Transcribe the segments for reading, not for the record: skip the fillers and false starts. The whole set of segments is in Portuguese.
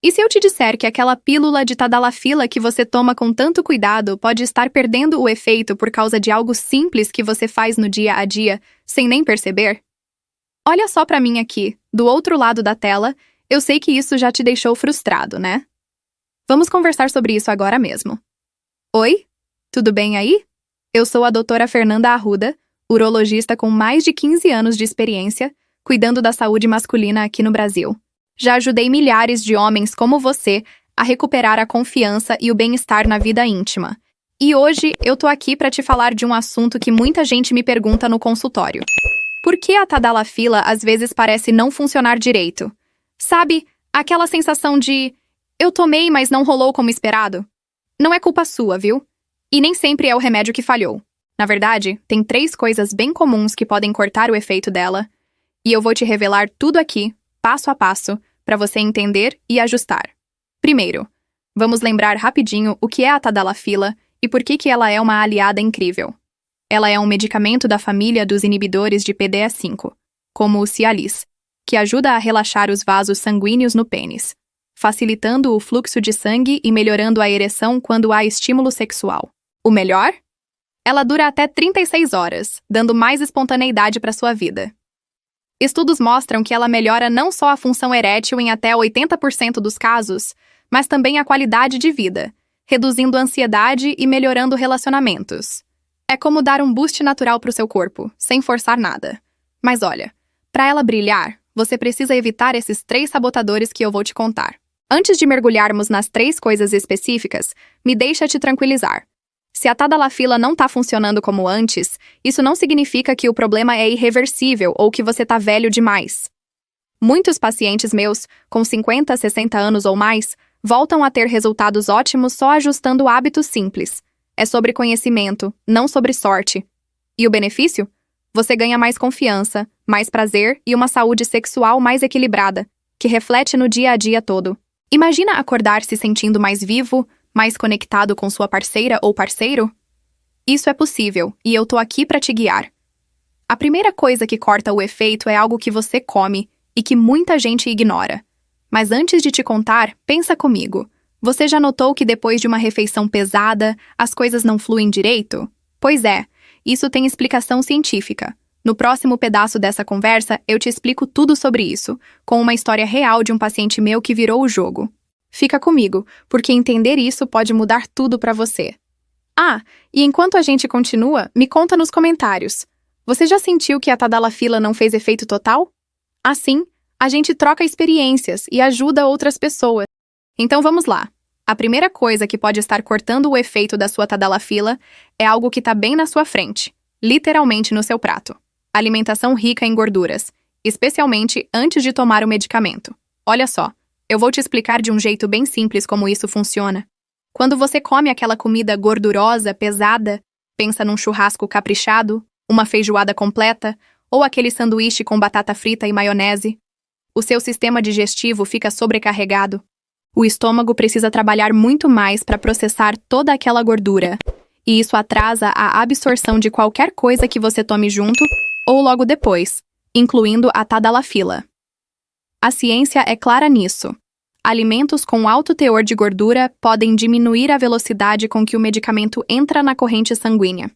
E se eu te disser que aquela pílula de tadalafila que você toma com tanto cuidado pode estar perdendo o efeito por causa de algo simples que você faz no dia a dia, sem nem perceber? Olha só pra mim aqui, do outro lado da tela, eu sei que isso já te deixou frustrado, né? Vamos conversar sobre isso agora mesmo. Oi? Tudo bem aí? Eu sou a doutora Fernanda Arruda, urologista com mais de 15 anos de experiência, cuidando da saúde masculina aqui no Brasil. Já ajudei milhares de homens como você a recuperar a confiança e o bem-estar na vida íntima. E hoje eu tô aqui para te falar de um assunto que muita gente me pergunta no consultório. Por que a tadalafila às vezes parece não funcionar direito? Sabe, aquela sensação de eu tomei, mas não rolou como esperado? Não é culpa sua, viu? E nem sempre é o remédio que falhou. Na verdade, tem 3 coisas bem comuns que podem cortar o efeito dela, e eu vou te revelar tudo aqui, passo a passo, para você entender e ajustar. Primeiro, vamos lembrar rapidinho o que é a tadalafila e por que ela é uma aliada incrível. Ela é um medicamento da família dos inibidores de PDE5, como o Cialis, que ajuda a relaxar os vasos sanguíneos no pênis, facilitando o fluxo de sangue e melhorando a ereção quando há estímulo sexual. O melhor? Ela dura até 36 horas, dando mais espontaneidade para sua vida. Estudos mostram que ela melhora não só a função erétil em até 80% dos casos, mas também a qualidade de vida, reduzindo a ansiedade e melhorando relacionamentos. É como dar um boost natural para o seu corpo, sem forçar nada. Mas olha, para ela brilhar, você precisa evitar esses 3 sabotadores que eu vou te contar. Antes de mergulharmos nas 3 coisas específicas, me deixa te tranquilizar. Se a tadalafila não está funcionando como antes, isso não significa que o problema é irreversível ou que você está velho demais. Muitos pacientes meus, com 50, 60 anos ou mais, voltam a ter resultados ótimos só ajustando hábitos simples. É sobre conhecimento, não sobre sorte. E o benefício? Você ganha mais confiança, mais prazer e uma saúde sexual mais equilibrada, que reflete no dia a dia todo. Imagina acordar se sentindo mais vivo, mais conectado com sua parceira ou parceiro? Isso é possível, e eu tô aqui para te guiar. A primeira coisa que corta o efeito é algo que você come e que muita gente ignora. Mas antes de te contar, pensa comigo. Você já notou que depois de uma refeição pesada, as coisas não fluem direito? Pois é, isso tem explicação científica. No próximo pedaço dessa conversa, eu te explico tudo sobre isso, com uma história real de um paciente meu que virou o jogo. Fica comigo, porque entender isso pode mudar tudo para você. Ah, e enquanto a gente continua, me conta nos comentários. Você já sentiu que a tadalafila não fez efeito total? Assim, a gente troca experiências e ajuda outras pessoas. Então vamos lá. A primeira coisa que pode estar cortando o efeito da sua tadalafila é algo que está bem na sua frente, literalmente no seu prato. Alimentação rica em gorduras, especialmente antes de tomar o medicamento. Olha só. Eu vou te explicar de um jeito bem simples como isso funciona. Quando você come aquela comida gordurosa, pesada, pensa num churrasco caprichado, uma feijoada completa ou aquele sanduíche com batata frita e maionese, o seu sistema digestivo fica sobrecarregado. O estômago precisa trabalhar muito mais para processar toda aquela gordura, e isso atrasa a absorção de qualquer coisa que você tome junto ou logo depois, incluindo a tadalafila. A ciência é clara nisso. Alimentos com alto teor de gordura podem diminuir a velocidade com que o medicamento entra na corrente sanguínea.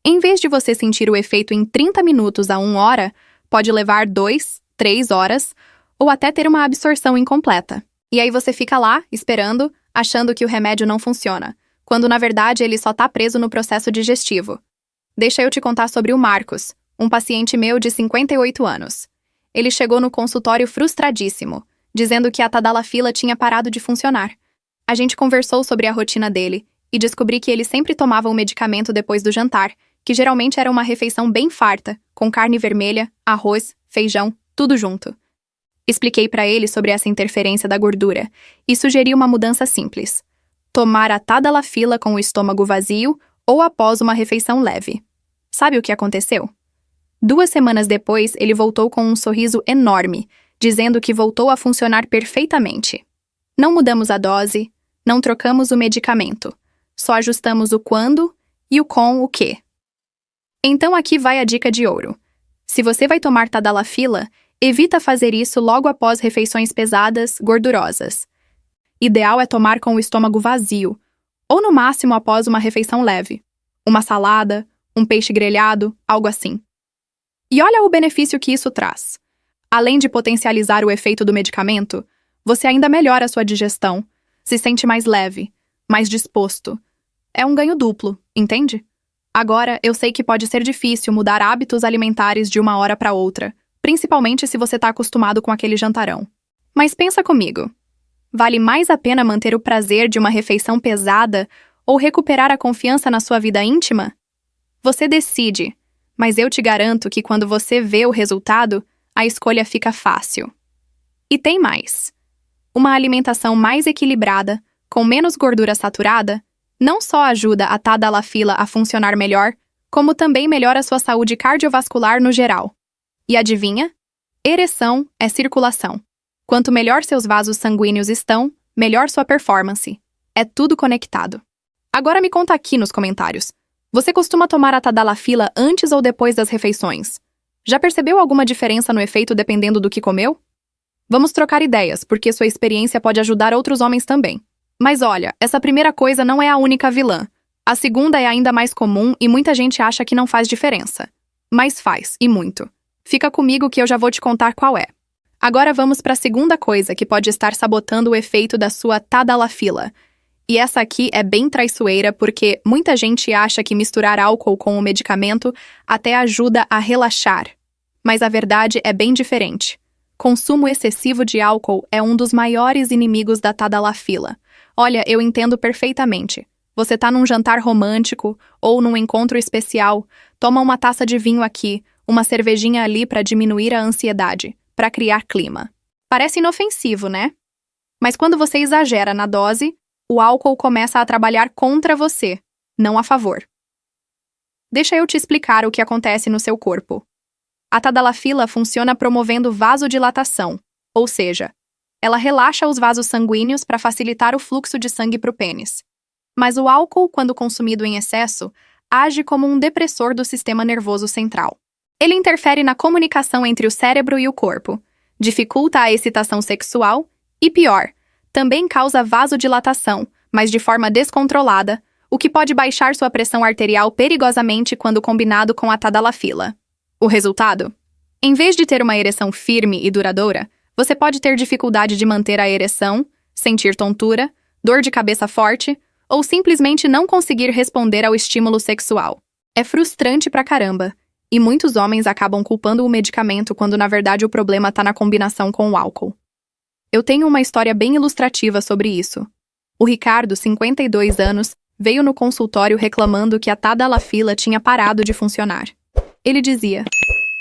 Em vez de você sentir o efeito em 30 minutos a 1 hora, pode levar 2, 3 horas ou até ter uma absorção incompleta. E aí você fica lá, esperando, achando que o remédio não funciona, quando na verdade ele só está preso no processo digestivo. Deixa eu te contar sobre o Marcos, um paciente meu de 58 anos. Ele chegou no consultório frustradíssimo, dizendo que a tadalafila tinha parado de funcionar. A gente conversou sobre a rotina dele e descobri que ele sempre tomava o medicamento depois do jantar, que geralmente era uma refeição bem farta, com carne vermelha, arroz, feijão, tudo junto. Expliquei para ele sobre essa interferência da gordura e sugeri uma mudança simples. Tomar a tadalafila com o estômago vazio ou após uma refeição leve. Sabe o que aconteceu? 2 semanas depois, ele voltou com um sorriso enorme, dizendo que voltou a funcionar perfeitamente. Não mudamos a dose, não trocamos o medicamento, só ajustamos o quando e o com o que. Então aqui vai a dica de ouro. Se você vai tomar tadalafila, evita fazer isso logo após refeições pesadas, gordurosas. Ideal é tomar com o estômago vazio, ou no máximo após uma refeição leve. Uma salada, um peixe grelhado, algo assim. E olha o benefício que isso traz. Além de potencializar o efeito do medicamento, você ainda melhora a sua digestão, se sente mais leve, mais disposto. É um ganho duplo, entende? Agora, eu sei que pode ser difícil mudar hábitos alimentares de uma hora para outra, principalmente se você está acostumado com aquele jantarão. Mas pensa comigo. Vale mais a pena manter o prazer de uma refeição pesada ou recuperar a confiança na sua vida íntima? Você decide, mas eu te garanto que quando você vê o resultado, a escolha fica fácil. E tem mais. Uma alimentação mais equilibrada, com menos gordura saturada, não só ajuda a tadalafila a funcionar melhor, como também melhora sua saúde cardiovascular no geral. E adivinha? Ereção é circulação. Quanto melhor seus vasos sanguíneos estão, melhor sua performance. É tudo conectado. Agora me conta aqui nos comentários. Você costuma tomar a tadalafila antes ou depois das refeições? Já percebeu alguma diferença no efeito dependendo do que comeu? Vamos trocar ideias, porque sua experiência pode ajudar outros homens também. Mas olha, essa primeira coisa não é a única vilã. A segunda é ainda mais comum e muita gente acha que não faz diferença. Mas faz, e muito. Fica comigo que eu já vou te contar qual é. Agora vamos para a segunda coisa que pode estar sabotando o efeito da sua tadalafila. E essa aqui é bem traiçoeira porque muita gente acha que misturar álcool com o medicamento até ajuda a relaxar. Mas a verdade é bem diferente. Consumo excessivo de álcool é um dos maiores inimigos da tadalafila. Olha, eu entendo perfeitamente. Você tá num jantar romântico ou num encontro especial, toma uma taça de vinho aqui, uma cervejinha ali para diminuir a ansiedade, para criar clima. Parece inofensivo, né? Mas quando você exagera na dose, o álcool começa a trabalhar contra você, não a favor. Deixa eu te explicar o que acontece no seu corpo. A tadalafila funciona promovendo vasodilatação, ou seja, ela relaxa os vasos sanguíneos para facilitar o fluxo de sangue para o pênis. Mas o álcool, quando consumido em excesso, age como um depressor do sistema nervoso central. Ele interfere na comunicação entre o cérebro e o corpo, dificulta a excitação sexual e, pior, também causa vasodilatação, mas de forma descontrolada, o que pode baixar sua pressão arterial perigosamente quando combinado com a tadalafila. O resultado? Em vez de ter uma ereção firme e duradoura, você pode ter dificuldade de manter a ereção, sentir tontura, dor de cabeça forte ou simplesmente não conseguir responder ao estímulo sexual. É frustrante pra caramba, e muitos homens acabam culpando o medicamento quando na verdade o problema tá na combinação com o álcool. Eu tenho uma história bem ilustrativa sobre isso. O Ricardo, 52 anos, veio no consultório reclamando que a tadalafila tinha parado de funcionar. Ele dizia: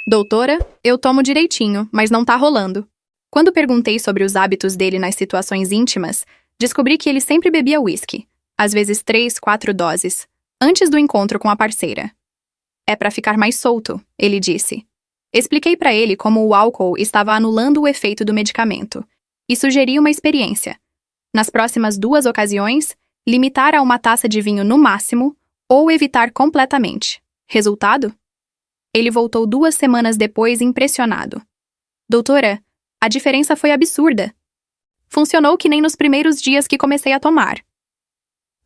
"Doutora, eu tomo direitinho, mas não tá rolando." Quando perguntei sobre os hábitos dele nas situações íntimas, descobri que ele sempre bebia uísque, às vezes 3, 4 doses, antes do encontro com a parceira. "É pra ficar mais solto", ele disse. Expliquei pra ele como o álcool estava anulando o efeito do medicamento e sugeri uma experiência. Nas próximas 2 ocasiões, limitar a uma taça de vinho no máximo ou evitar completamente. Resultado? Ele voltou 2 semanas depois impressionado. "Doutora, a diferença foi absurda. Funcionou que nem nos primeiros dias que comecei a tomar."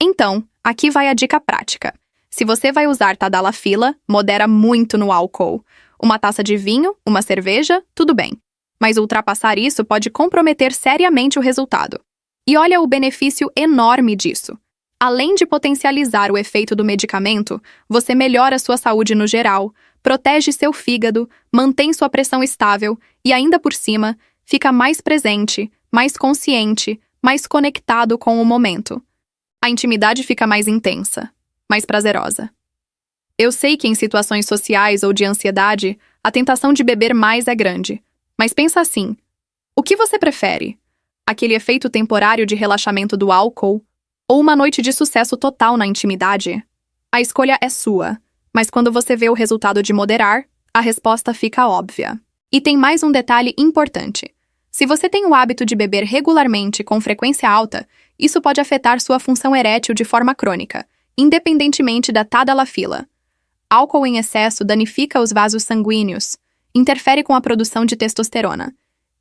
Então, aqui vai a dica prática. Se você vai usar tadalafila, modera muito no álcool. Uma taça de vinho, uma cerveja, tudo bem. Mas ultrapassar isso pode comprometer seriamente o resultado. E olha o benefício enorme disso. Além de potencializar o efeito do medicamento, você melhora sua saúde no geral, protege seu fígado, mantém sua pressão estável e, ainda por cima, fica mais presente, mais consciente, mais conectado com o momento. A intimidade fica mais intensa, mais prazerosa. Eu sei que em situações sociais ou de ansiedade, a tentação de beber mais é grande. Mas pensa assim: o que você prefere? Aquele efeito temporário de relaxamento do álcool ou uma noite de sucesso total na intimidade? A escolha é sua, mas quando você vê o resultado de moderar, a resposta fica óbvia. E tem mais um detalhe importante. Se você tem o hábito de beber regularmente com frequência alta, isso pode afetar sua função erétil de forma crônica, independentemente da tadalafila. Álcool em excesso danifica os vasos sanguíneos, interfere com a produção de testosterona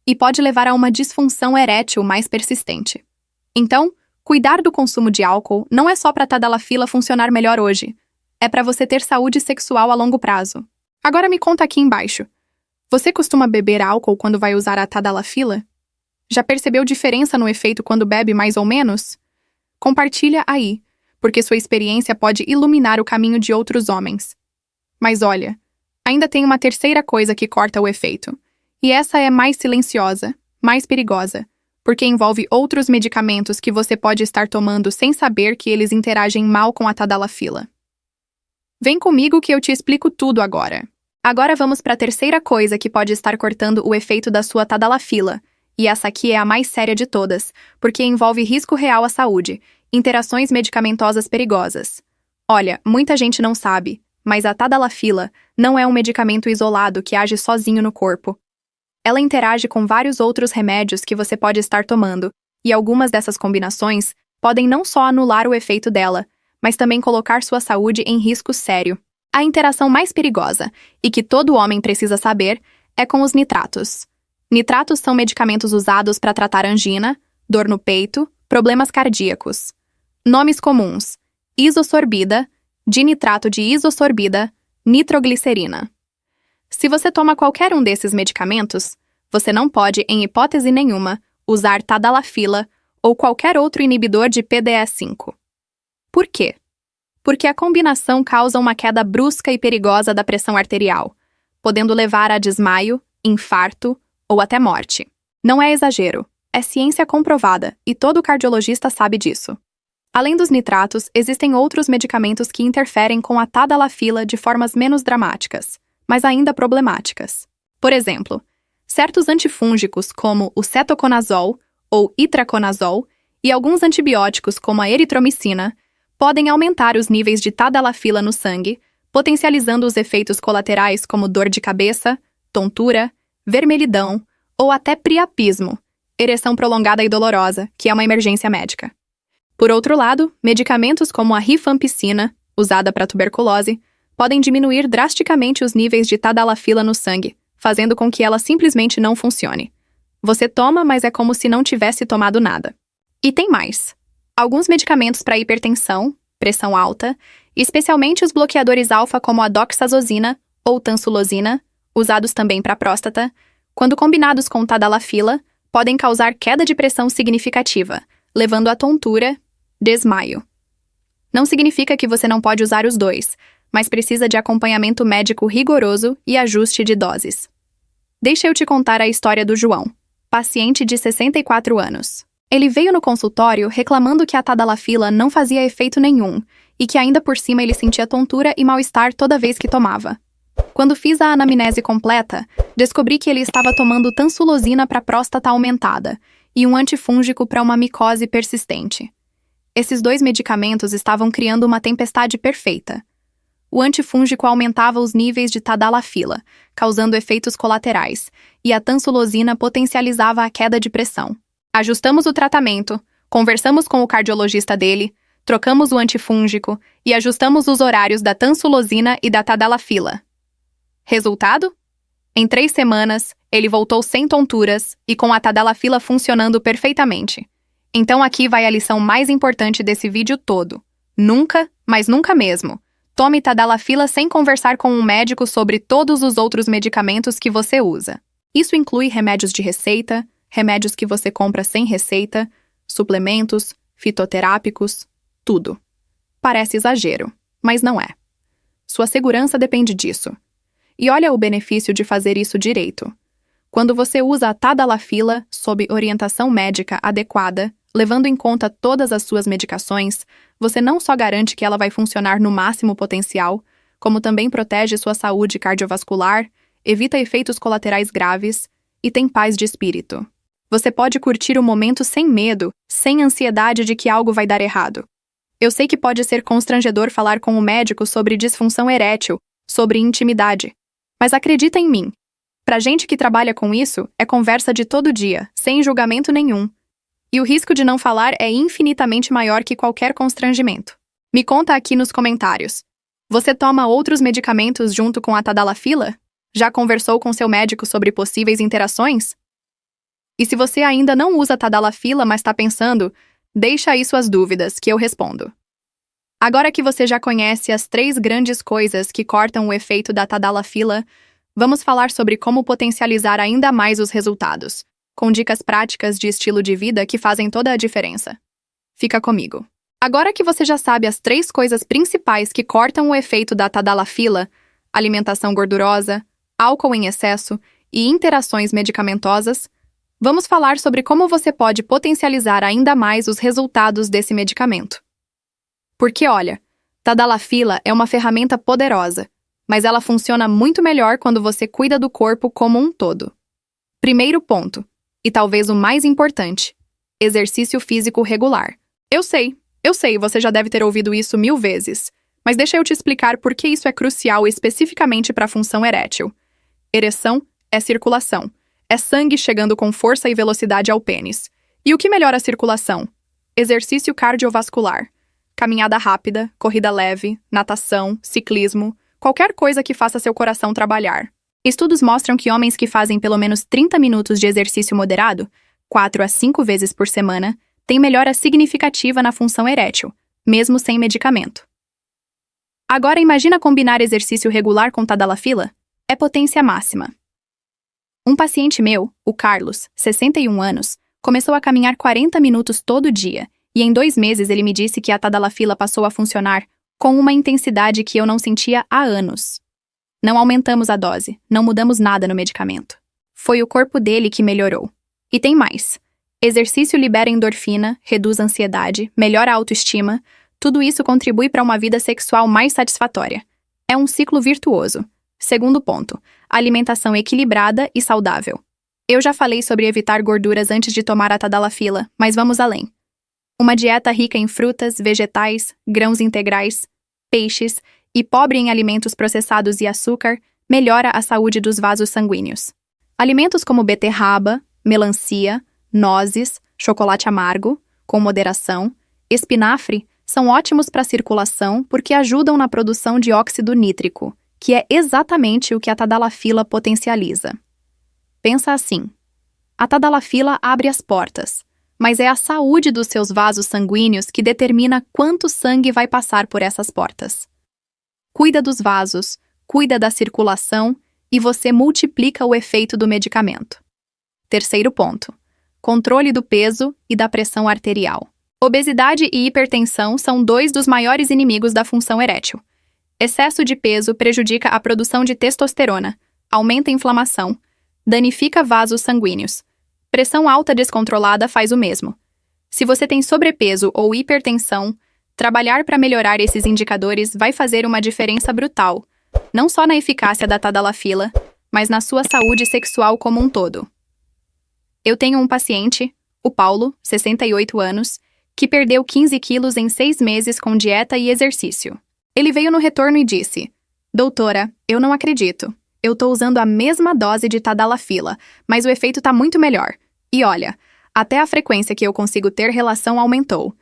e pode levar a uma disfunção erétil mais persistente. Então, cuidar do consumo de álcool não é só para a tadalafila funcionar melhor hoje. É para você ter saúde sexual a longo prazo. Agora me conta aqui embaixo. Você costuma beber álcool quando vai usar a tadalafila? Já percebeu diferença no efeito quando bebe mais ou menos? Compartilha aí, porque sua experiência pode iluminar o caminho de outros homens. Mas olha, ainda tem uma terceira coisa que corta o efeito. E essa é mais silenciosa, mais perigosa, porque envolve outros medicamentos que você pode estar tomando sem saber que eles interagem mal com a tadalafila. Vem comigo que eu te explico tudo agora. Agora vamos para a terceira coisa que pode estar cortando o efeito da sua tadalafila, e essa aqui é a mais séria de todas, porque envolve risco real à saúde, interações medicamentosas perigosas. Olha, muita gente não sabe, mas a tadalafila não é um medicamento isolado que age sozinho no corpo. Ela interage com vários outros remédios que você pode estar tomando, e algumas dessas combinações podem não só anular o efeito dela, mas também colocar sua saúde em risco sério. A interação mais perigosa, e que todo homem precisa saber, é com os nitratos. Nitratos são medicamentos usados para tratar angina, dor no peito, problemas cardíacos. Nomes comuns: isosorbida, dinitrato de isosorbida, nitroglicerina. Se você toma qualquer um desses medicamentos, você não pode, em hipótese nenhuma, usar tadalafila ou qualquer outro inibidor de PDE5. Por quê? Porque a combinação causa uma queda brusca e perigosa da pressão arterial, podendo levar a desmaio, infarto ou até morte. Não é exagero, é ciência comprovada e todo cardiologista sabe disso. Além dos nitratos, existem outros medicamentos que interferem com a tadalafila de formas menos dramáticas, mas ainda problemáticas. Por exemplo, certos antifúngicos como o cetoconazol ou itraconazol e alguns antibióticos como a eritromicina podem aumentar os níveis de tadalafila no sangue, potencializando os efeitos colaterais como dor de cabeça, tontura, vermelhidão ou até priapismo, ereção prolongada e dolorosa, que é uma emergência médica. Por outro lado, medicamentos como a rifampicina, usada para tuberculose, podem diminuir drasticamente os níveis de tadalafila no sangue, fazendo com que ela simplesmente não funcione. Você toma, mas é como se não tivesse tomado nada. E tem mais. Alguns medicamentos para hipertensão, pressão alta, especialmente os bloqueadores alfa como a doxazosina ou tansulosina, usados também para próstata, quando combinados com tadalafila, podem causar queda de pressão significativa, levando a tontura, desmaio. Não significa que você não pode usar os dois, mas precisa de acompanhamento médico rigoroso e ajuste de doses. Deixa eu te contar a história do João, paciente de 64 anos. Ele veio no consultório reclamando que a tadalafila não fazia efeito nenhum e que ainda por cima ele sentia tontura e mal-estar toda vez que tomava. Quando fiz a anamnese completa, descobri que ele estava tomando tansulosina para próstata aumentada e um antifúngico para uma micose persistente. Esses dois medicamentos estavam criando uma tempestade perfeita. O antifúngico aumentava os níveis de tadalafila, causando efeitos colaterais, e a tansulosina potencializava a queda de pressão. Ajustamos o tratamento, conversamos com o cardiologista dele, trocamos o antifúngico e ajustamos os horários da tansulosina e da tadalafila. Resultado? Em 3 semanas, ele voltou sem tonturas e com a tadalafila funcionando perfeitamente. Então aqui vai a lição mais importante desse vídeo todo. Nunca, mas nunca mesmo, tome tadalafila sem conversar com um médico sobre todos os outros medicamentos que você usa. Isso inclui remédios de receita, remédios que você compra sem receita, suplementos, fitoterápicos, tudo. Parece exagero, mas não é. Sua segurança depende disso. E olha o benefício de fazer isso direito. Quando você usa a tadalafila sob orientação médica adequada, levando em conta todas as suas medicações, você não só garante que ela vai funcionar no máximo potencial, como também protege sua saúde cardiovascular, evita efeitos colaterais graves e tem paz de espírito. Você pode curtir o momento sem medo, sem ansiedade de que algo vai dar errado. Eu sei que pode ser constrangedor falar com o médico sobre disfunção erétil, sobre intimidade. Mas acredita em mim. Pra gente que trabalha com isso, é conversa de todo dia, sem julgamento nenhum. E o risco de não falar é infinitamente maior que qualquer constrangimento. Me conta aqui nos comentários. Você toma outros medicamentos junto com a tadalafila? Já conversou com seu médico sobre possíveis interações? E se você ainda não usa tadalafila, mas está pensando, Deixa aí suas dúvidas, que eu respondo. Agora que você já conhece as 3 grandes coisas que cortam o efeito da tadalafila, vamos falar sobre como potencializar ainda mais os resultados, com dicas práticas de estilo de vida que fazem toda a diferença. Fica comigo. Agora que você já sabe as 3 coisas principais que cortam o efeito da tadalafila, alimentação gordurosa, álcool em excesso e interações medicamentosas, vamos falar sobre como você pode potencializar ainda mais os resultados desse medicamento. Porque, olha, tadalafila é uma ferramenta poderosa, mas ela funciona muito melhor quando você cuida do corpo como um todo. Primeiro ponto, e talvez o mais importante, exercício físico regular. Eu sei, você já deve ter ouvido isso 1000 vezes, mas deixa eu te explicar por que isso é crucial especificamente para a função erétil. Ereção é circulação, é sangue chegando com força e velocidade ao pênis. E o que melhora a circulação? Exercício cardiovascular. Caminhada rápida, corrida leve, natação, ciclismo, qualquer coisa que faça seu coração trabalhar. Estudos mostram que homens que fazem pelo menos 30 minutos de exercício moderado, 4 a 5 vezes por semana, têm melhora significativa na função erétil, mesmo sem medicamento. Agora imagina combinar exercício regular com tadalafila? É potência máxima. Um paciente meu, o Carlos, 61 anos, começou a caminhar 40 minutos todo dia, e em 2 meses ele me disse que a tadalafila passou a funcionar com uma intensidade que eu não sentia há anos. Não aumentamos a dose, não mudamos nada no medicamento. Foi o corpo dele que melhorou. E tem mais. Exercício libera endorfina, reduz a ansiedade, melhora a autoestima, tudo isso contribui para uma vida sexual mais satisfatória. É um ciclo virtuoso. Segundo ponto, alimentação equilibrada e saudável. Eu já falei sobre evitar gorduras antes de tomar a tadalafila, mas vamos além. Uma dieta rica em frutas, vegetais, grãos integrais, peixes e pobre em alimentos processados e açúcar melhora a saúde dos vasos sanguíneos. Alimentos como beterraba, melancia, nozes, chocolate amargo, com moderação, espinafre são ótimos para a circulação porque ajudam na produção de óxido nítrico, que é exatamente o que a tadalafila potencializa. Pensa assim: a tadalafila abre as portas, mas é a saúde dos seus vasos sanguíneos que determina quanto sangue vai passar por essas portas. Cuida dos vasos, cuida da circulação e você multiplica o efeito do medicamento. Terceiro ponto: controle do peso e da pressão arterial. Obesidade e hipertensão são 2 dos maiores inimigos da função erétil. Excesso de peso prejudica a produção de testosterona, aumenta a inflamação, danifica vasos sanguíneos. Pressão alta descontrolada faz o mesmo. Se você tem sobrepeso ou hipertensão, trabalhar para melhorar esses indicadores vai fazer uma diferença brutal, não só na eficácia da tadalafila, mas na sua saúde sexual como um todo. Eu tenho um paciente, o Paulo, 68 anos, que perdeu 15 quilos em 6 meses com dieta e exercício. Ele veio no retorno e disse: "Doutora, eu não acredito. Eu tô usando a mesma dose de tadalafila, mas o efeito tá muito melhor. E olha, até a frequência que eu consigo ter relação aumentou.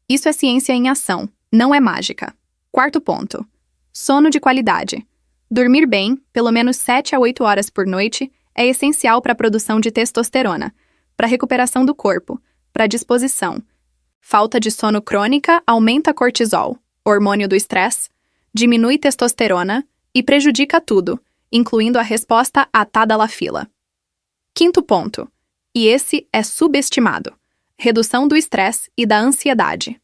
Isso é ciência em ação, não é mágica." Quarto ponto: sono de qualidade. Dormir bem, pelo menos 7 a 8 horas por noite, é essencial para a produção de testosterona, para a recuperação do corpo, para a disposição. Falta de sono crônica aumenta cortisol, hormônio do estresse, diminui testosterona e prejudica tudo, incluindo a resposta à tadalafila. Quinto ponto, e esse é subestimado: redução do estresse e da ansiedade.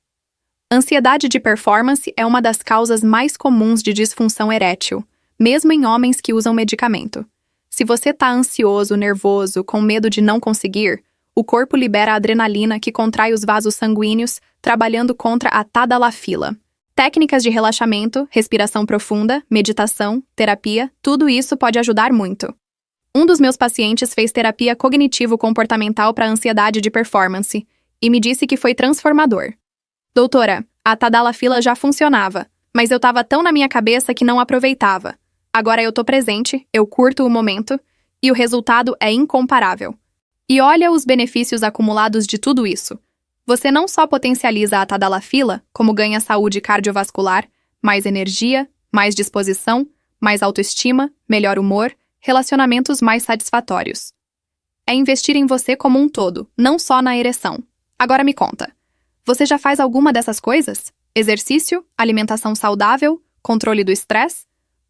Ansiedade de performance é uma das causas mais comuns de disfunção erétil, mesmo em homens que usam medicamento. Se você está ansioso, nervoso, com medo de não conseguir, o corpo libera a adrenalina que contrai os vasos sanguíneos, trabalhando contra a tadalafila. Técnicas de relaxamento, respiração profunda, meditação, terapia, tudo isso pode ajudar muito. Um dos meus pacientes fez terapia cognitivo-comportamental para ansiedade de performance e me disse que foi transformador. "Doutora, a tadalafila já funcionava, mas eu estava tão na minha cabeça que não aproveitava. Agora eu tô presente, eu curto o momento e o resultado é incomparável. E olha os benefícios acumulados de tudo isso. Você não só potencializa a tadalafila, como ganha saúde cardiovascular, mais energia, mais disposição, mais autoestima, melhor humor, relacionamentos mais satisfatórios. É investir em você como um todo, não só na ereção. Agora me conta, Você já faz alguma dessas coisas? Exercício, alimentação saudável, controle do estresse?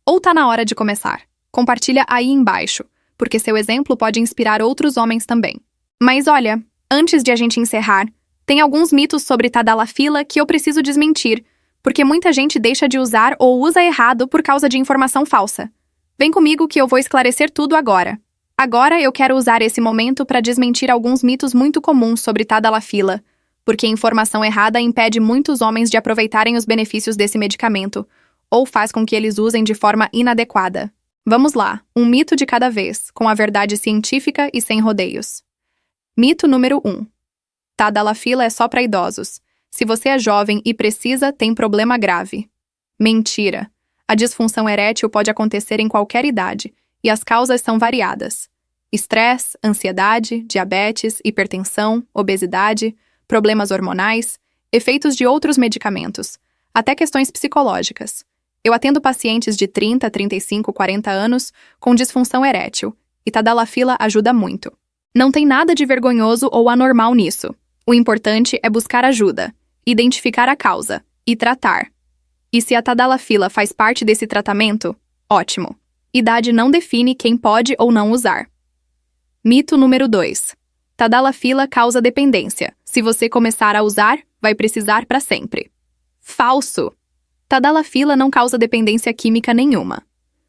Ou tá na hora de começar? Compartilha aí embaixo, porque seu exemplo pode inspirar outros homens também. Mas olha, antes de a gente encerrar, tem alguns mitos sobre Tadalafila que eu preciso desmentir, porque muita gente deixa de usar ou usa errado por causa de informação falsa. Vem comigo que eu vou esclarecer tudo agora. Agora eu quero usar esse momento para desmentir alguns mitos muito comuns sobre Tadalafila, porque informação errada impede muitos homens de aproveitarem os benefícios desse medicamento, ou faz com que eles usem de forma inadequada. Vamos lá, um mito de cada vez, com a verdade científica e sem rodeios. Mito número 1. Tadalafila é só para idosos. Se você é jovem e precisa, tem problema grave. Mentira. A disfunção erétil pode acontecer em qualquer idade, e as causas são variadas. Estresse, ansiedade, diabetes, hipertensão, obesidade, problemas hormonais, efeitos de outros medicamentos, até questões psicológicas. Eu atendo pacientes de 30, 35, 40 anos com disfunção erétil, e Tadalafila ajuda muito. Não tem nada de vergonhoso ou anormal nisso. O importante é buscar ajuda, identificar a causa e tratar. E se a Tadalafila faz parte desse tratamento, ótimo. Idade não define quem pode ou não usar. Mito número 2. Tadalafila causa dependência. Se você começar a usar, vai precisar para sempre. Falso! Tadalafila não causa dependência química nenhuma.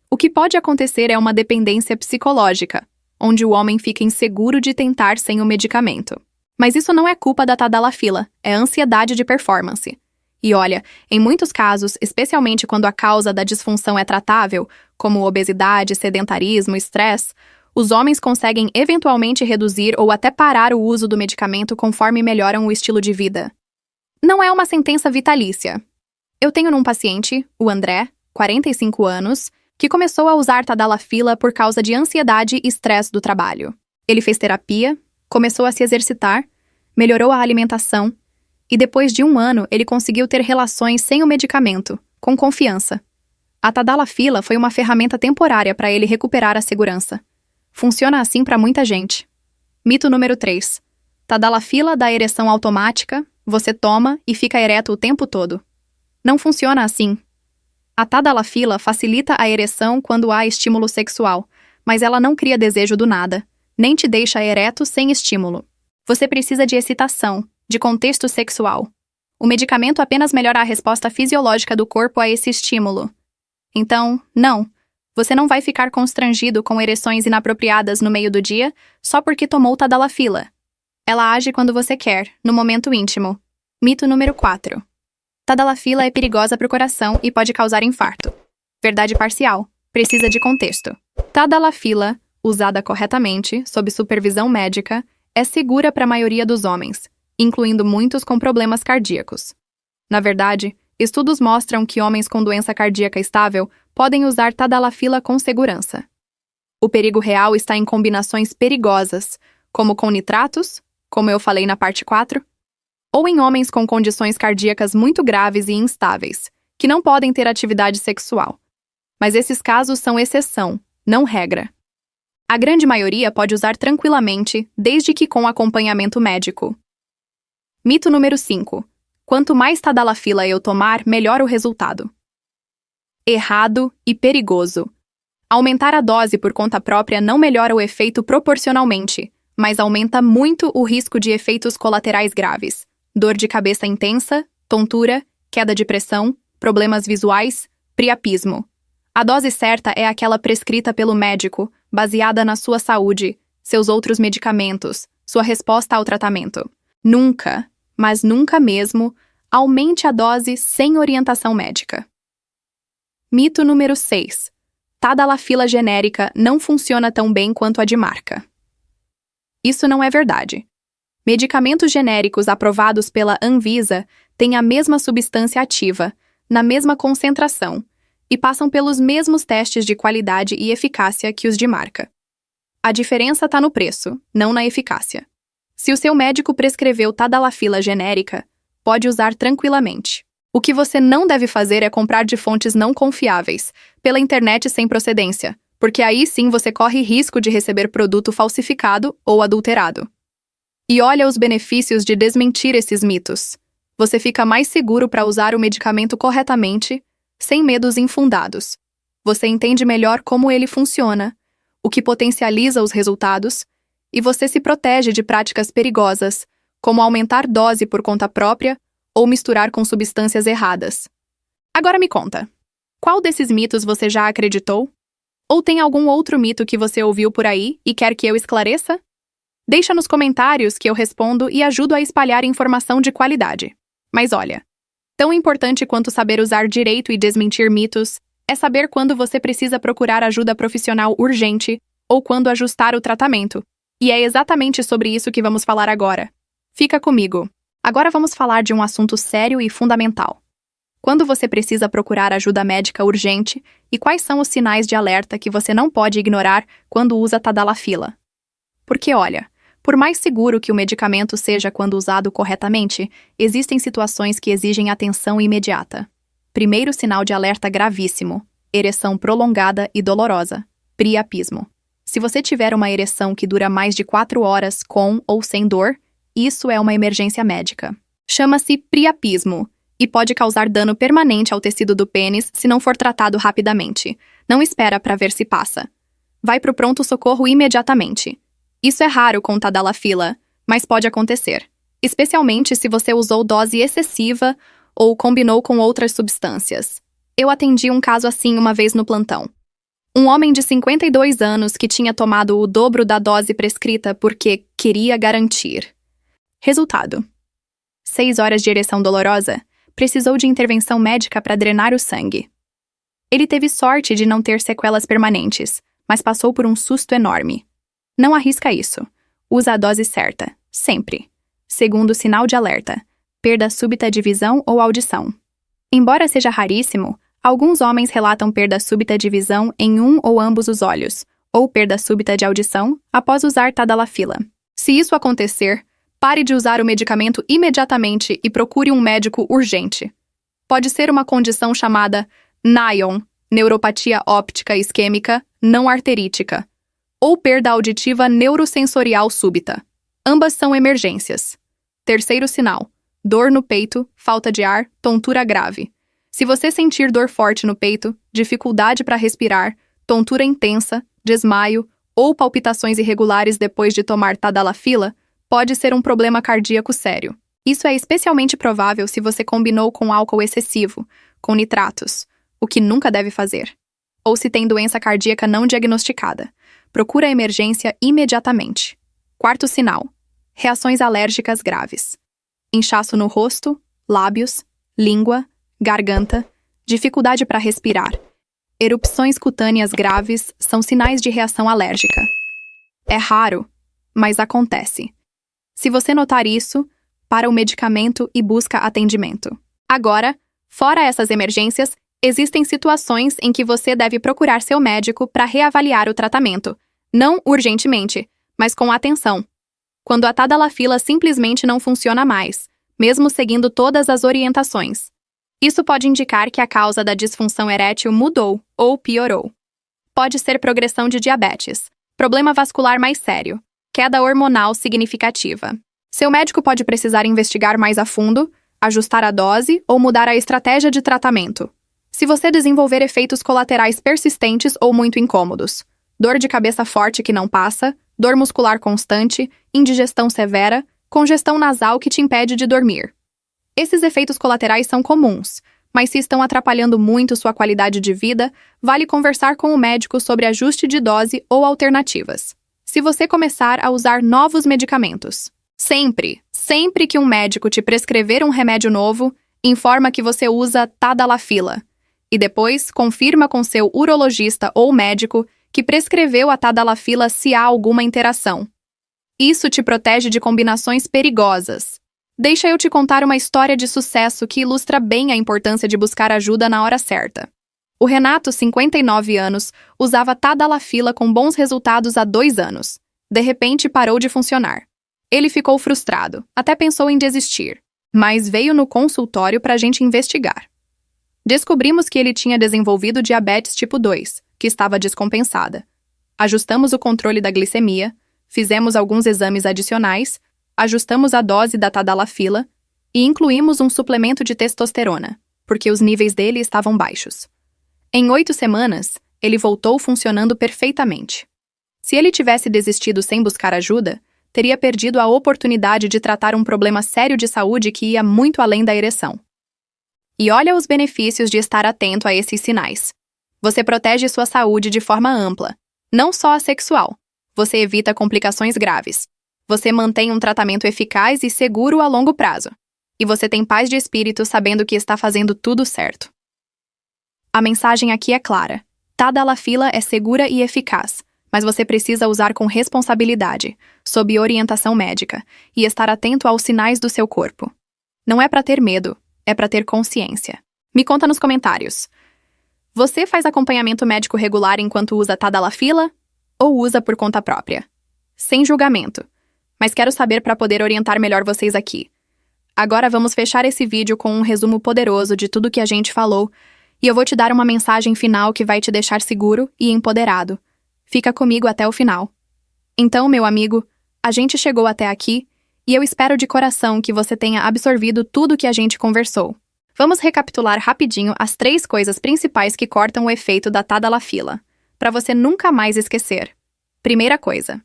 O que pode acontecer é uma dependência psicológica, onde o homem fica inseguro de tentar sem o medicamento. Mas isso não é culpa da Tadalafila, é ansiedade de performance. E olha, em muitos casos, especialmente quando a causa da disfunção é tratável, como obesidade, sedentarismo, estresse, os homens conseguem eventualmente reduzir ou até parar o uso do medicamento conforme melhoram o estilo de vida. Não é uma sentença vitalícia. Eu tenho um paciente, o André, 45 anos, que começou a usar Tadalafila por causa de ansiedade e estresse do trabalho. Ele fez terapia, começou a se exercitar, melhorou a alimentação e depois de 1 ano ele conseguiu ter relações sem o medicamento, com confiança. A Tadalafila foi uma ferramenta temporária para ele recuperar a segurança. Funciona assim para muita gente. Mito número 3. Tadalafila dá ereção automática, você toma e fica ereto o tempo todo. Não funciona assim. A Tadalafila facilita a ereção quando há estímulo sexual, mas ela não cria desejo do nada, nem te deixa ereto sem estímulo. Você precisa de excitação, de contexto sexual. O medicamento apenas melhora a resposta fisiológica do corpo a esse estímulo. Então, não. Você não vai ficar constrangido com ereções inapropriadas no meio do dia só porque tomou Tadalafila. Ela age quando você quer, no momento íntimo. Mito número 4. Tadalafila é perigosa para o coração e pode causar infarto. Verdade parcial. Precisa de contexto. Tadalafila, usada corretamente, sob supervisão médica, é segura para a maioria dos homens, incluindo muitos com problemas cardíacos. Na verdade, estudos mostram que homens com doença cardíaca estável podem usar Tadalafila com segurança. O perigo real está em combinações perigosas, como com nitratos, como eu falei na parte 4, ou em homens com condições cardíacas muito graves e instáveis, que não podem ter atividade sexual. Mas esses casos são exceção, não regra. A grande maioria pode usar tranquilamente, desde que com acompanhamento médico. Mito número 5. Quanto mais Tadalafila eu tomar, melhor o resultado. Errado e perigoso. Aumentar a dose por conta própria não melhora o efeito proporcionalmente, mas aumenta muito o risco de efeitos colaterais graves. Dor de cabeça intensa, tontura, queda de pressão, problemas visuais, priapismo. A dose certa é aquela prescrita pelo médico, baseada na sua saúde, seus outros medicamentos, sua resposta ao tratamento. Nunca, mas nunca mesmo, aumente a dose sem orientação médica. Mito número 6. Tadalafila genérica não funciona tão bem quanto a de marca. Isso não é verdade. Medicamentos genéricos aprovados pela Anvisa têm a mesma substância ativa, na mesma concentração, e passam pelos mesmos testes de qualidade e eficácia que os de marca. A diferença está no preço, não na eficácia. Se o seu médico prescreveu Tadalafila genérica, pode usar tranquilamente. O que você não deve fazer é comprar de fontes não confiáveis, pela internet sem procedência, porque aí sim você corre risco de receber produto falsificado ou adulterado. E olha os benefícios de desmentir esses mitos. Você fica mais seguro para usar o medicamento corretamente, sem medos infundados. Você entende melhor como ele funciona, o que potencializa os resultados, e você se protege de práticas perigosas, como aumentar dose por conta própria ou misturar com substâncias erradas. Agora me conta, qual desses mitos você já acreditou? Ou tem algum outro mito que você ouviu por aí e quer que eu esclareça? Deixa nos comentários que eu respondo e ajudo a espalhar informação de qualidade. Mas olha, tão importante quanto saber usar direito e desmentir mitos é saber quando você precisa procurar ajuda profissional urgente ou quando ajustar o tratamento. E é exatamente sobre isso que vamos falar agora. Fica comigo. Agora vamos falar de um assunto sério e fundamental. Quando você precisa procurar ajuda médica urgente e quais são os sinais de alerta que você não pode ignorar quando usa tadalafila. Porque olha, por mais seguro que o medicamento seja quando usado corretamente, existem situações que exigem atenção imediata. Primeiro sinal de alerta gravíssimo: ereção prolongada e dolorosa, priapismo. Se você tiver uma ereção que dura mais de 4 horas com ou sem dor, isso é uma emergência médica. Chama-se priapismo e pode causar dano permanente ao tecido do pênis se não for tratado rapidamente. Não espera para ver se passa. Vai para o pronto-socorro imediatamente. Isso é raro com tadalafila, mas pode acontecer, especialmente se você usou dose excessiva ou combinou com outras substâncias. Eu atendi um caso assim uma vez no plantão. Um homem de 52 anos que tinha tomado o dobro da dose prescrita porque queria garantir. Resultado: 6 horas de ereção dolorosa, precisou de intervenção médica para drenar o sangue. Ele teve sorte de não ter sequelas permanentes, mas passou por um susto enorme. Não arrisca isso. Usa a dose certa, sempre. Segundo sinal de alerta: perda súbita de visão ou audição. Embora seja raríssimo, alguns homens relatam perda súbita de visão em um ou ambos os olhos, ou perda súbita de audição após usar tadalafila. Se isso acontecer, pare de usar o medicamento imediatamente e procure um médico urgente. Pode ser uma condição chamada NAION, neuropatia óptica isquêmica não arterítica, ou perda auditiva neurosensorial súbita. Ambas são emergências. Terceiro sinal: dor no peito, falta de ar, tontura grave. Se você sentir dor forte no peito, dificuldade para respirar, tontura intensa, desmaio ou palpitações irregulares depois de tomar tadalafila, pode ser um problema cardíaco sério. Isso é especialmente provável se você combinou com álcool excessivo, com nitratos, o que nunca deve fazer. Ou se tem doença cardíaca não diagnosticada. Procura a emergência imediatamente. Quarto sinal: reações alérgicas graves. Inchaço no rosto, lábios, língua, garganta, dificuldade para respirar. Erupções cutâneas graves são sinais de reação alérgica. É raro, mas acontece. Se você notar isso, para o medicamento e busca atendimento. Agora, fora essas emergências, existem situações em que você deve procurar seu médico para reavaliar o tratamento, não urgentemente, mas com atenção. Quando a tadalafila simplesmente não funciona mais, mesmo seguindo todas as orientações. Isso pode indicar que a causa da disfunção erétil mudou ou piorou. Pode ser progressão de diabetes, problema vascular mais sério, queda hormonal significativa. Seu médico pode precisar investigar mais a fundo, ajustar a dose ou mudar a estratégia de tratamento. Se você desenvolver efeitos colaterais persistentes ou muito incômodos, dor de cabeça forte que não passa, dor muscular constante, indigestão severa, congestão nasal que te impede de dormir. Esses efeitos colaterais são comuns, mas se estão atrapalhando muito sua qualidade de vida, vale conversar com o médico sobre ajuste de dose ou alternativas. Se você começar a usar novos medicamentos, sempre que um médico te prescrever um remédio novo, informa que você usa tadalafila. E depois, confirma com seu urologista ou médico que prescreveu a tadalafila se há alguma interação. Isso te protege de combinações perigosas. Deixa eu te contar uma história de sucesso que ilustra bem a importância de buscar ajuda na hora certa. O Renato, 59 anos, usava tadalafila com bons resultados há 2 anos. De repente, parou de funcionar. Ele ficou frustrado, até pensou em desistir, mas veio no consultório para a gente investigar. Descobrimos que ele tinha desenvolvido diabetes tipo 2, que estava descompensada. Ajustamos o controle da glicemia, fizemos alguns exames adicionais, ajustamos a dose da tadalafila E incluímos um suplemento de testosterona, porque os níveis dele estavam baixos. Em 8 semanas, ele voltou funcionando perfeitamente. Se ele tivesse desistido sem buscar ajuda, teria perdido a oportunidade de tratar um problema sério de saúde que ia muito além da ereção. E olha os benefícios de estar atento a esses sinais. Você protege sua saúde de forma ampla, não só a sexual. Você evita complicações graves. Você mantém um tratamento eficaz e seguro a longo prazo. E você tem paz de espírito sabendo que está fazendo tudo certo. A mensagem aqui é clara. Tadalafila é segura e eficaz, mas você precisa usar com responsabilidade, sob orientação médica, e estar atento aos sinais do seu corpo. Não é para ter medo, é para ter consciência. Me conta nos comentários. Você faz acompanhamento médico regular enquanto usa Tadalafila ou usa por conta própria? Sem julgamento. Mas quero saber para poder orientar melhor vocês aqui. Agora vamos fechar esse vídeo com um resumo poderoso de tudo que a gente falou, e eu vou te dar uma mensagem final que vai te deixar seguro e empoderado. Fica comigo até o final. Então, meu amigo, a gente chegou até aqui, e eu espero de coração que você tenha absorvido tudo que a gente conversou. Vamos recapitular rapidinho as 3 coisas principais que cortam o efeito da Tadalafila, para você nunca mais esquecer. Primeira coisa: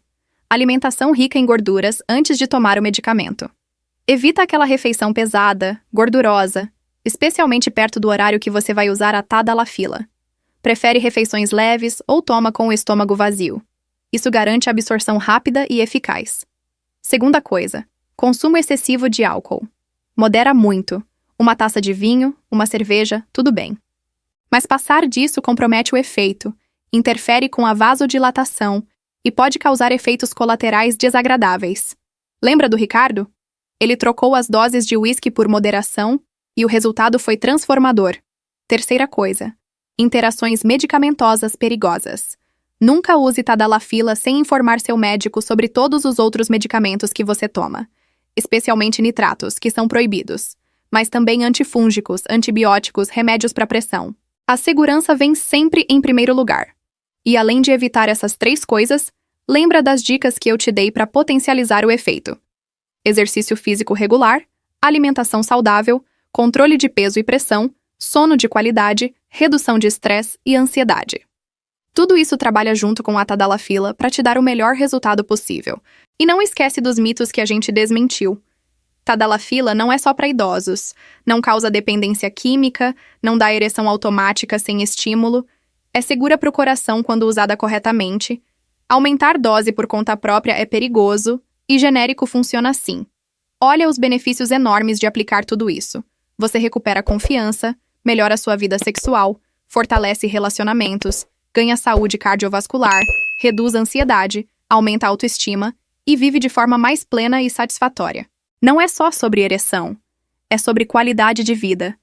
alimentação rica em gorduras antes de tomar o medicamento. Evita aquela refeição pesada, gordurosa, especialmente perto do horário que você vai usar a Tadalafila. Prefere refeições leves ou toma com o estômago vazio. Isso garante absorção rápida e eficaz. Segunda coisa: consumo excessivo de álcool. Modera muito. Uma taça de vinho, uma cerveja, tudo bem. Mas passar disso compromete o efeito, interfere com a vasodilatação e pode causar efeitos colaterais desagradáveis. Lembra do Ricardo? Ele trocou as doses de uísque por moderação e o resultado foi transformador. Terceira coisa: interações medicamentosas perigosas. Nunca use Tadalafila sem informar seu médico sobre todos os outros medicamentos que você toma, especialmente nitratos, que são proibidos, mas também antifúngicos, antibióticos, remédios para pressão. A segurança vem sempre em primeiro lugar. E além de evitar essas 3 coisas, lembra das dicas que eu te dei para potencializar o efeito. Exercício físico regular, alimentação saudável, controle de peso e pressão, sono de qualidade, redução de estresse e ansiedade. Tudo isso trabalha junto com a Tadalafila para te dar o melhor resultado possível. E não esquece dos mitos que a gente desmentiu. Tadalafila não é só para idosos, não causa dependência química, não dá ereção automática sem estímulo, é segura para o coração quando usada corretamente, aumentar dose por conta própria é perigoso e genérico funciona assim. Olha os benefícios enormes de aplicar tudo isso. Você recupera a confiança, melhora sua vida sexual, fortalece relacionamentos, ganha saúde cardiovascular, reduz a ansiedade, aumenta a autoestima e vive de forma mais plena e satisfatória. Não é só sobre ereção, é sobre qualidade de vida,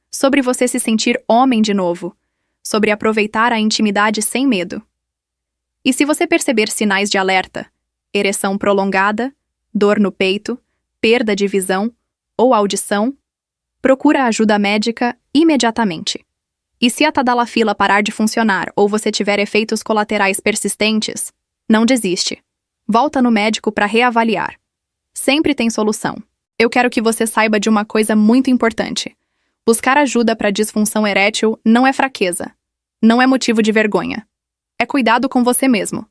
sobre você se sentir homem de novo, sobre aproveitar a intimidade sem medo. E se você perceber sinais de alerta, ereção prolongada, dor no peito, perda de visão ou audição, procura ajuda médica imediatamente. E se a Tadalafila parar de funcionar ou você tiver efeitos colaterais persistentes, não desiste. Volta no médico para reavaliar. Sempre tem solução. Eu quero que você saiba de uma coisa muito importante. Buscar ajuda para disfunção erétil não é fraqueza. Não é motivo de vergonha. É cuidado com você mesmo.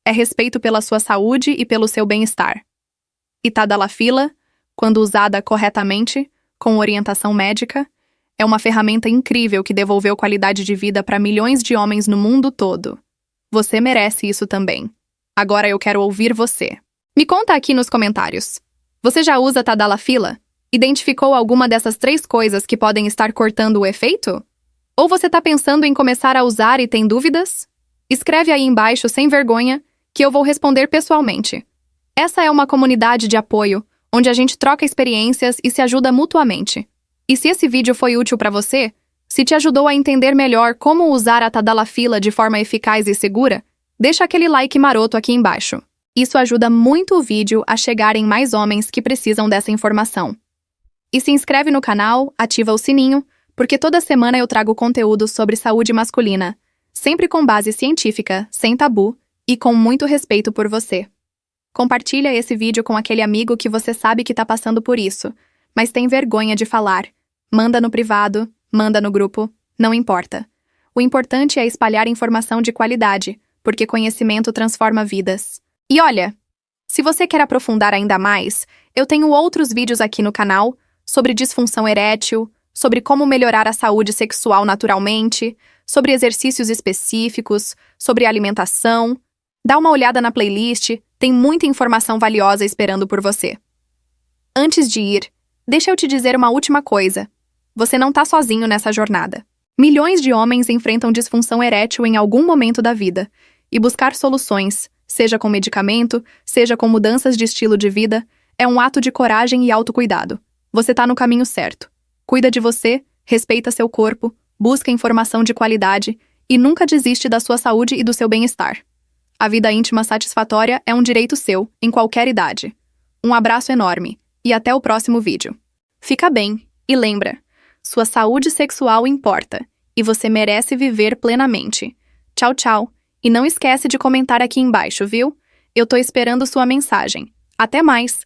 É respeito pela sua saúde e pelo seu bem-estar. E Tadalafila, quando usada corretamente, com orientação médica, é uma ferramenta incrível que devolveu qualidade de vida para milhões de homens no mundo todo. Você merece isso também. Agora eu quero ouvir você. Me conta aqui nos comentários. Você já usa Tadalafila? Identificou alguma dessas 3 coisas que podem estar cortando o efeito? Ou você está pensando em começar a usar e tem dúvidas? Escreve aí embaixo sem vergonha, que eu vou responder pessoalmente. Essa é uma comunidade de apoio, onde a gente troca experiências e se ajuda mutuamente. E se esse vídeo foi útil para você, se te ajudou a entender melhor como usar a Tadalafila de forma eficaz e segura, deixa aquele like maroto aqui embaixo. Isso ajuda muito o vídeo a chegar em mais homens que precisam dessa informação. E se inscreve no canal, ativa o sininho, porque toda semana eu trago conteúdo sobre saúde masculina, sempre com base científica, sem tabu e com muito respeito por você. Compartilha esse vídeo com aquele amigo que você sabe que está passando por isso, mas tem vergonha de falar. Manda no privado, manda no grupo, não importa. O importante é espalhar informação de qualidade, porque conhecimento transforma vidas. E olha, se você quer aprofundar ainda mais, eu tenho outros vídeos aqui no canal sobre disfunção erétil, sobre como melhorar a saúde sexual naturalmente, sobre exercícios específicos, sobre alimentação. Dá uma olhada na playlist, tem muita informação valiosa esperando por você. Antes de ir, deixa eu te dizer uma última coisa. Você não tá sozinho nessa jornada. Milhões de homens enfrentam disfunção erétil em algum momento da vida, e buscar soluções, seja com medicamento, seja com mudanças de estilo de vida, é um ato de coragem e autocuidado. Você tá no caminho certo. Cuida de você, respeita seu corpo, busca informação de qualidade e nunca desiste da sua saúde e do seu bem-estar. A vida íntima satisfatória é um direito seu, em qualquer idade. Um abraço enorme e até o próximo vídeo. Fica bem e lembra, sua saúde sexual importa e você merece viver plenamente. Tchau, tchau. E não esquece de comentar aqui embaixo, viu? Eu tô esperando sua mensagem. Até mais!